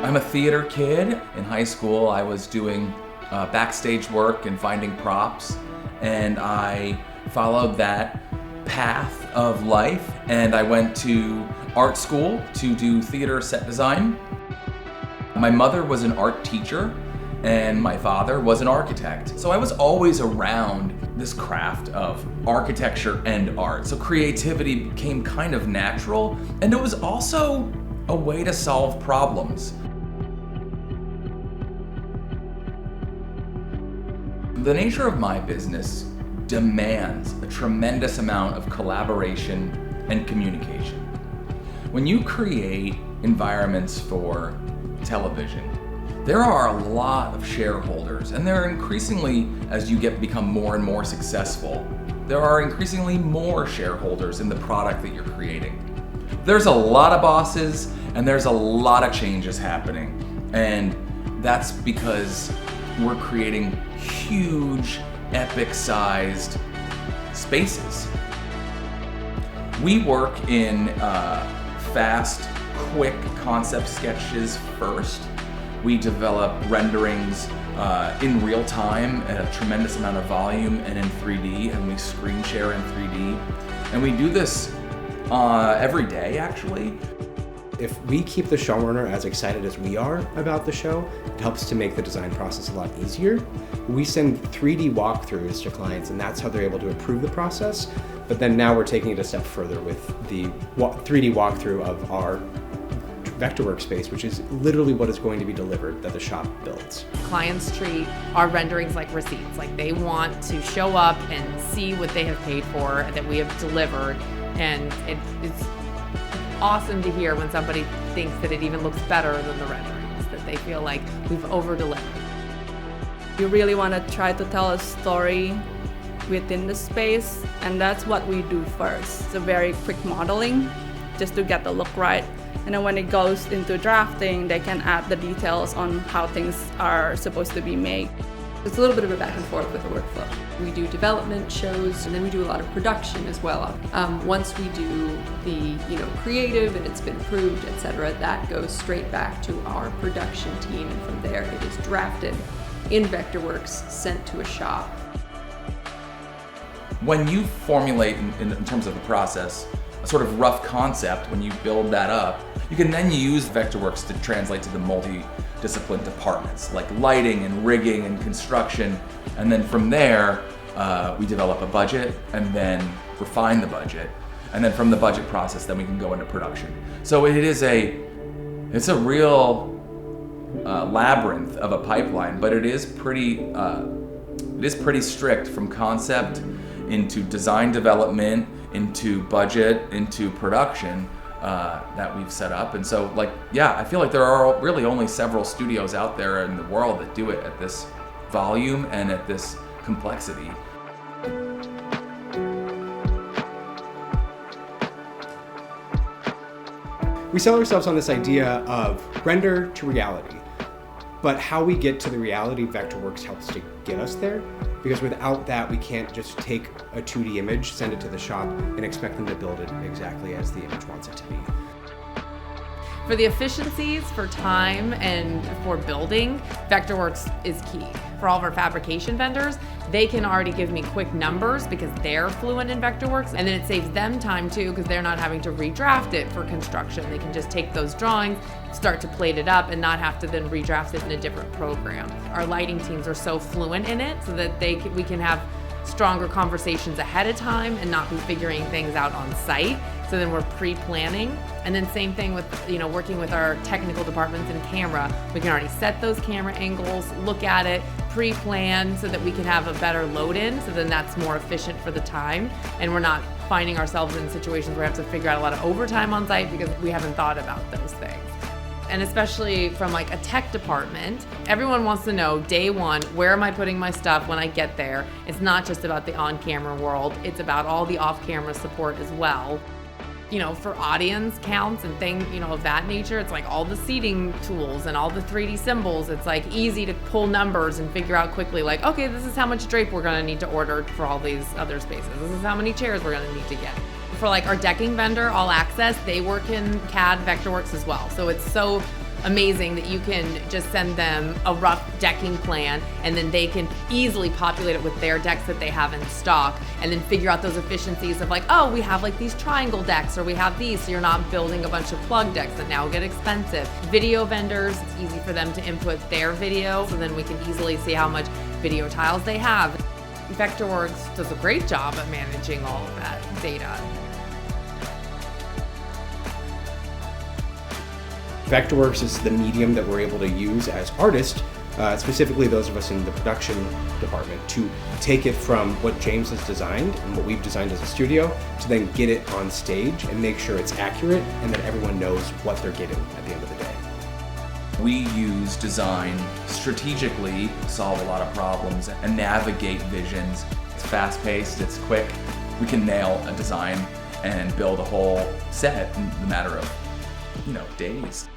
I'm a theater kid. In high school, I was doing backstage work and finding props, and I followed that path of life, and I went to art school to do theater set design. My mother was an art teacher, and my father was an architect. So I was always around this craft of architecture and art. So creativity became kind of natural, and it was also a way to solve problems. The nature of my business demands a tremendous amount of collaboration and communication. When you create environments for television, there are a lot of shareholders, and there are increasingly, as you become more and more successful, there are increasingly more shareholders in the product that you're creating. There's a lot of bosses, and there's a lot of changes happening, and that's because we're creating huge, epic-sized spaces. We work in fast, quick concept sketches first. We develop renderings in real time at a tremendous amount of volume and in 3D, and we screen share in 3D. And we do this every day, actually. If we keep the showrunner as excited as we are about the show, it helps to make the design process a lot easier. We send 3D walkthroughs to clients, and that's how they're able to improve the process. But then now we're taking it a step further with the 3D walkthrough of our Vectorworks space, which is literally what is going to be delivered that the shop builds. Clients treat our renderings like receipts. Like, they want to show up and see what they have paid for, that we have delivered, and it's awesome to hear when somebody thinks that it even looks better than the renderings, that they feel like we've over-delivered. You really want to try to tell a story within the space, and that's what we do first. It's a very quick modeling, just to get the look right. And then when it goes into drafting, they can add the details on how things are supposed to be made. It's a little bit of a back and forth with the workflow. We do development shows, and then we do a lot of production as well. Once we do the creative and it's been approved, etc., that goes straight back to our production team, and from there it is drafted in Vectorworks, sent to a shop. When you formulate, in terms of the process, a sort of rough concept, when you build that up, you can then use Vectorworks to translate to the multi-discipline departments, like lighting and rigging and construction. And then from there, we develop a budget and then refine the budget. And then from the budget process, then we can go into production. So it's a real labyrinth of a pipeline, but it is pretty strict from concept into design development, into budget, into production that we've set up. And so, I feel like there are really only several studios out there in the world that do it at this volume and at this complexity. We sell ourselves on this idea of render to reality, but how we get to the reality, Vectorworks helps to get us there, because without that, we can't just take a 2D image, send it to the shop, and expect them to build it exactly as the image wants it to be. For the efficiencies, for time, and for building, Vectorworks is key. For all of our fabrication vendors, they can already give me quick numbers because they're fluent in Vectorworks, and then it saves them time too, because they're not having to redraft it for construction. They can just take those drawings, start to plate it up, and not have to then redraft it in a different program. Our lighting teams are so fluent in it so that we can have stronger conversations ahead of time and not be figuring things out on site. So then we're pre-planning. And then same thing with, working with our technical departments in camera. We can already set those camera angles, look at it, pre-plan so that we can have a better load in. So then that's more efficient for the time. And we're not finding ourselves in situations where we have to figure out a lot of overtime on site because we haven't thought about those things. And especially from a tech department, everyone wants to know day one, where am I putting my stuff when I get there? It's not just about the on-camera world, it's about all the off-camera support as well. For audience counts and things, of that nature, it's all the seating tools and all the 3D symbols. It's easy to pull numbers and figure out quickly, okay, this is how much drape we're gonna need to order for all these other spaces. This is how many chairs we're gonna need to get. For our decking vendor, All Access, they work in CAD Vectorworks as well. So it's so amazing that you can just send them a rough decking plan and then they can easily populate it with their decks that they have in stock and then figure out those efficiencies of like, oh, we have like these triangle decks or we have these, so you're not building a bunch of plug decks that now get expensive. Video vendors, it's easy for them to input their video, so then we can easily see how much video tiles they have. Vectorworks does a great job at managing all of that data. Vectorworks is the medium that we're able to use as artists, specifically those of us in the production department, to take it from what James has designed and what we've designed as a studio to then get it on stage and make sure it's accurate and that everyone knows what they're getting at the end of the day. We use design strategically to solve a lot of problems and navigate visions. It's fast-paced, it's quick. We can nail a design and build a whole set in the matter of, days.